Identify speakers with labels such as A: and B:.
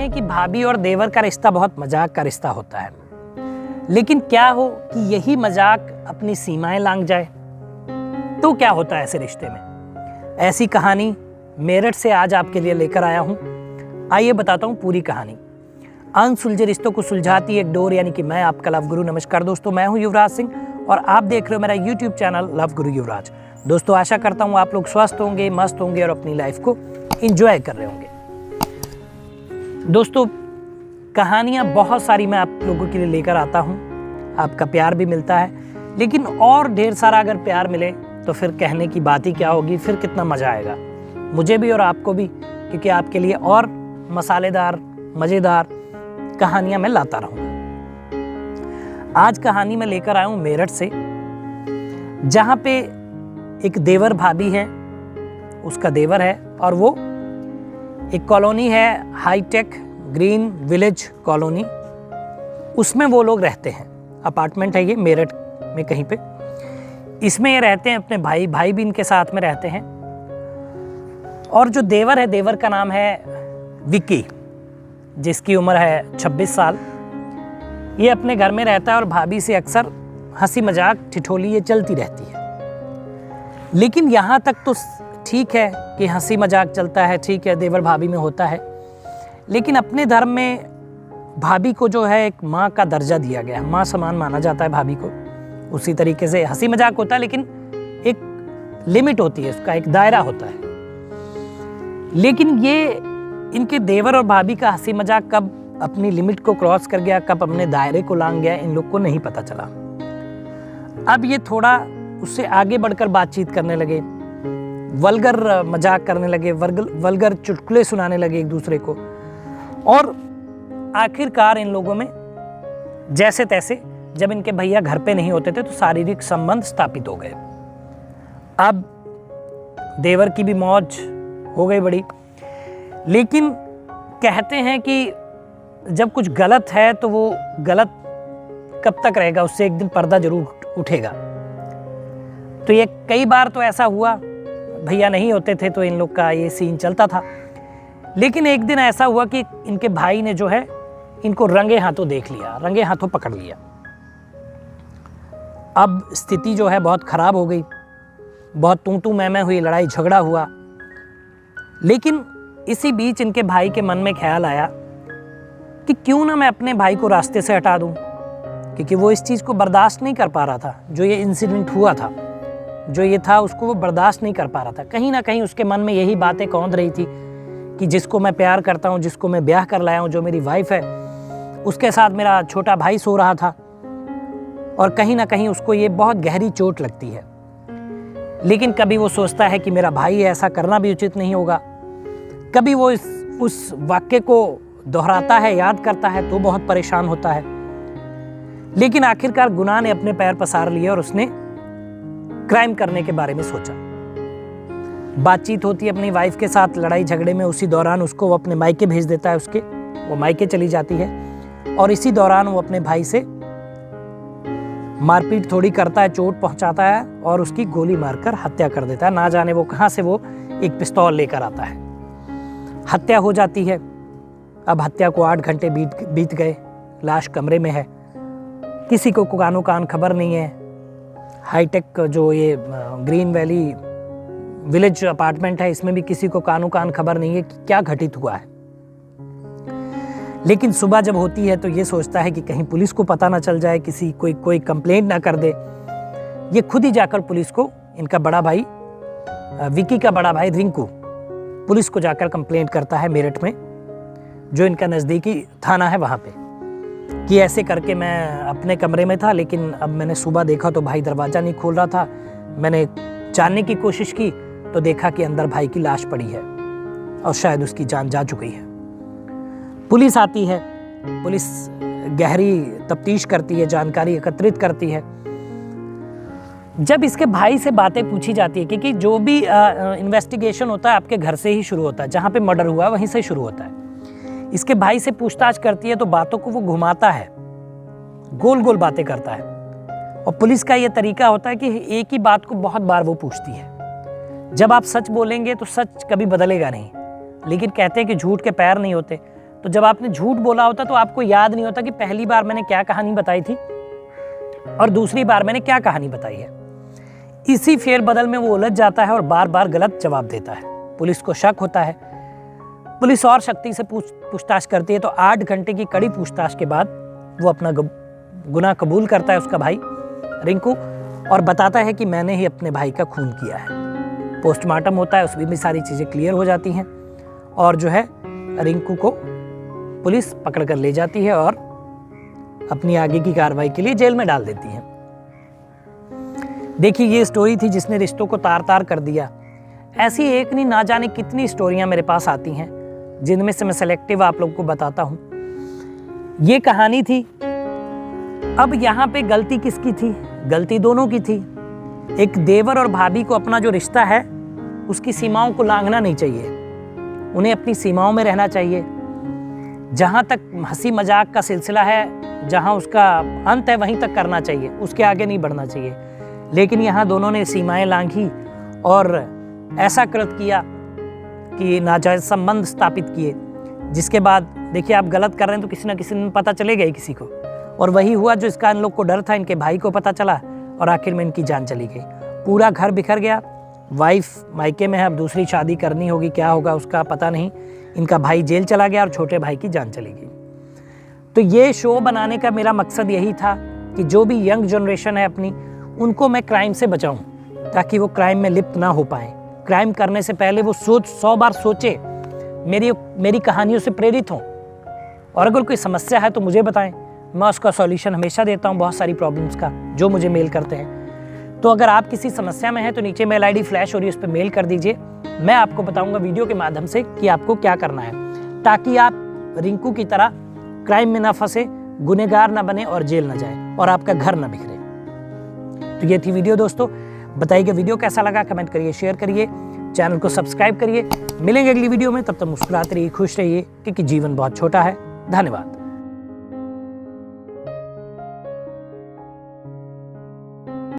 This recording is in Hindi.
A: हैं कि भाभी और देवर का रिश्ता बहुत मजाक का रिश्ता होता है, लेकिन क्या हो कि यही मजाक अपनी सीमाएं लांघ जाए तो क्या होता है ऐसे रिश्ते में। ऐसी कहानी मेरठ से आज आपके लिए लेकर आया हूं। आइए बताता हूं पूरी कहानी। अनसुलझे रिश्तों को सुलझाती एक डोर, यानी कि मैं आपका लव गुरु। नमस्कार दोस्तों, मैं हूं युवराज सिंह और आप देख रहे हो मेरा यूट्यूब चैनल लव गुरु युवराज। दोस्तों, आशा करता हूं आप लोग स्वस्थ होंगे, मस्त होंगे और अपनी लाइफ को एंजॉय कर रहे होंगे। दोस्तों, कहानियां बहुत सारी मैं आप लोगों के लिए लेकर आता हूं, आपका प्यार भी मिलता है, लेकिन और ढेर सारा अगर प्यार मिले तो फिर कहने की बात ही क्या होगी, फिर कितना मजा आएगा मुझे भी और आपको भी, क्योंकि आपके लिए और मसालेदार मजेदार कहानियां मैं लाता रहूंगा। आज कहानी मैं लेकर आया हूं मेरठ से, जहां पे एक देवर भाभी है, उसका देवर है और वो एक कॉलोनी है, हाईटेक ग्रीन विलेज कॉलोनी, उसमें वो लोग रहते हैं। अपार्टमेंट है ये मेरठ में कहीं पे। इसमें ये रहते हैं, अपने भाई भी इनके साथ में रहते हैं। और जो देवर है, देवर का नाम है विक्की, जिसकी उम्र है 26 साल। ये अपने घर में रहता है और भाभी से अक्सर हंसी मजाक ठिठोली ये चलती रहती है। लेकिन यहाँ तक तो ठीक है कि हंसी मजाक चलता है, ठीक है, देवर भाभी में होता है, लेकिन अपने धर्म में भाभी को जो है एक माँ का दर्जा दिया गया है, माँ समान माना जाता है भाभी को। उसी तरीके से हंसी मजाक होता है, लेकिन एक लिमिट होती है, उसका एक दायरा होता है। लेकिन ये इनके देवर और भाभी का हंसी मजाक कब अपनी लिमिट को क्रॉस कर गया, कब अपने दायरे को लांघ गया, इन लोग को नहीं पता चला। अब ये थोड़ा उससे आगे बढ़कर बातचीत करने लगे, वल्गर मजाक करने लगे, वल्गर चुटकुले सुनाने लगे एक दूसरे को, और आखिरकार इन लोगों में जैसे तैसे, जब इनके भैया घर पे नहीं होते थे तो शारीरिक संबंध स्थापित हो गए। अब देवर की भी मौज हो गई बड़ी, लेकिन कहते हैं कि जब कुछ गलत है तो वो गलत कब तक रहेगा, उससे एक दिन पर्दा जरूर उठेगा। तो ये कई बार तो ऐसा हुआ, भैया नहीं होते थे तो इन लोग का ये सीन चलता था। लेकिन एक दिन ऐसा हुआ कि इनके भाई ने जो है इनको रंगे हाथों देख लिया, रंगे हाथों पकड़ लिया। अब स्थिति जो है बहुत खराब हो गई, बहुत तू मैं हुई, लड़ाई झगड़ा हुआ। लेकिन इसी बीच इनके भाई के मन में ख्याल आया कि क्यों ना मैं अपने भाई को रास्ते से हटा दूं, क्योंकि वो इस चीज़ को बर्दाश्त नहीं कर पा रहा था। जो ये इंसिडेंट हुआ था, जो ये था, उसको वो बर्दाश्त नहीं कर पा रहा था। कहीं ना कहीं उसके मन में यही बातें कौंध रही थी कि जिसको मैं प्यार करता हूँ, जिसको मैं ब्याह कर लाया हूँ, जो मेरी वाइफ है, उसके साथ मेरा छोटा भाई सो रहा था, और कहीं ना कहीं उसको ये बहुत गहरी चोट लगती है। लेकिन कभी वो सोचता है कि मेरा भाई है, ऐसा करना भी उचित नहीं होगा। कभी वो उस वाक्य को दोहराता है, याद करता है तो बहुत परेशान होता है। लेकिन आखिरकार गुनाह ने अपने पैर पसार लिए और उसने क्राइम करने के बारे में सोचा। बातचीत होती है अपनी वाइफ के साथ, लड़ाई झगड़े में उसी दौरान उसको वो अपने मायके भेज देता है, वो मायके चली जाती है, और इसी दौरान वो अपने भाई से मारपीट थोड़ी करता है, चोट पहुंचाता है और उसकी गोली मारकर हत्या कर देता है। ना जाने वो कहां से वो एक पिस्तौल लेकर आता है। हत्या हो जाती है। अब हत्या को 8 घंटे बीत गए, लाश कमरे में है, किसी को कानो कान खबर नहीं है। हाईटेक जो ये ग्रीन वैली विलेज अपार्टमेंट है, इसमें भी किसी को कानो कान खबर नहीं है कि क्या घटित हुआ है। लेकिन सुबह जब होती है तो ये सोचता है कि कहीं पुलिस को पता ना चल जाए, कोई कंप्लेंट ना कर दे। ये खुद ही जाकर पुलिस को, इनका बड़ा भाई विकी का बड़ा भाई रिंकू, पुलिस को जाकर कंप्लेंट करता है मेरठ में, जो इनका नज़दीकी थाना है वहाँ पे, कि ऐसे करके मैं अपने कमरे में था, लेकिन अब मैंने सुबह देखा तो भाई दरवाज़ा नहीं खोल रहा था। मैंने जानने की कोशिश की तो देखा कि अंदर भाई की लाश पड़ी है और शायद उसकी जान जा चुकी है। पुलिस आती है, पुलिस गहरी तफ्तीश करती है, जानकारी एकत्रित करती है। जब इसके भाई से बातें पूछी जाती है, क्योंकि जो भी इन्वेस्टिगेशन होता है आपके घर से ही शुरू होता है, जहाँ पे मर्डर हुआ वहीं से शुरू होता है। इसके भाई से पूछताछ करती है तो बातों को वो घुमाता है, गोल गोल बातें करता है। और पुलिस का ये तरीका होता है कि एक ही बात को बहुत बार वो पूछती है। जब आप सच बोलेंगे तो सच कभी बदलेगा नहीं, लेकिन कहते हैं कि झूठ के पैर नहीं होते। तो जब आपने झूठ बोला होता तो आपको याद नहीं होता कि पहली बार मैंने क्या कहानी बताई थी और दूसरी बार मैंने क्या कहानी बताई है। इसी फेरबदल में वो उलझ जाता है और बार बार गलत जवाब देता है। पुलिस को शक होता है। पुलिस और सख्ती से पूछताछ करती है तो 8 घंटे की कड़ी पूछताछ के बाद वो अपना गुनाह कबूल करता है, उसका भाई रिंकू, और बताता है कि मैंने ही अपने भाई का खून किया है। पोस्टमार्टम होता है, उसमें भी सारी चीज़ें क्लियर हो जाती हैं और जो है रिंकू को पुलिस पकड़ कर ले जाती है और अपनी आगे की कार्रवाई के लिए जेल में डाल देती है। देखिए, ये स्टोरी थी जिसने रिश्तों को तार तार कर दिया। ऐसी एक नहीं, ना जाने कितनी स्टोरियां मेरे पास आती हैं, जिनमें से मैं सेलेक्टिव आप लोगों को बताता हूं। ये कहानी थी। अब यहाँ पे गलती किसकी थी? गलती दोनों की थी। एक देवर और भाभी को अपना जो रिश्ता है उसकी सीमाओं को लांघना नहीं चाहिए। उन्हें अपनी सीमाओं में रहना चाहिए। जहाँ तक हंसी मजाक का सिलसिला है, जहाँ उसका अंत है वहीं तक करना चाहिए, उसके आगे नहीं बढ़ना चाहिए। लेकिन यहाँ दोनों ने सीमाएं लांघी और ऐसा कृत्य किया कि नाजायज संबंध स्थापित किए, जिसके बाद देखिए आप गलत कर रहे हैं तो किसी ना किसी दिन पता चलेगा ही किसी को। और वही हुआ जो इसका इन लोग को डर था, इनके भाई को पता चला और आखिर में इनकी जान चली गई। पूरा घर बिखर गया। वाइफ मायके में है, अब दूसरी शादी करनी होगी, क्या होगा उसका पता नहीं। इनका भाई जेल चला गया और छोटे भाई की जान चली गई। तो ये शो बनाने का मेरा मकसद यही था कि जो भी यंग जनरेशन है अपनी, उनको मैं क्राइम से बचाऊं, ताकि वो क्राइम में लिप्त ना हो पाए। क्राइम करने से पहले वो 100 बार सोचे, मेरी कहानियों से प्रेरित हों, और अगर कोई समस्या है तो मुझे बताएं। मैं उसका सॉल्यूशन हमेशा देता हूं, बहुत सारी प्रॉब्लम्स का, जो मुझे मेल करते हैं। तो अगर आप किसी समस्या में हैं तो नीचे मेल आईडी फ्लैश हो रही है, उस पर मेल कर दीजिए। मैं आपको बताऊंगा वीडियो के माध्यम से कि आपको क्या करना है, ताकि आप रिंकू की तरह क्राइम में ना फंसे, गुनहगार ना बने और जेल ना जाए और आपका घर ना बिखरे। तो ये थी वीडियो दोस्तों। बताइए वीडियो कैसा लगा, कमेंट करिए, शेयर करिए, चैनल को सब्सक्राइब करिए। मिलेंगे अगली वीडियो में, तब तक मुस्कुराते रहिए, खुश रहिए, क्योंकि जीवन बहुत छोटा है। धन्यवाद।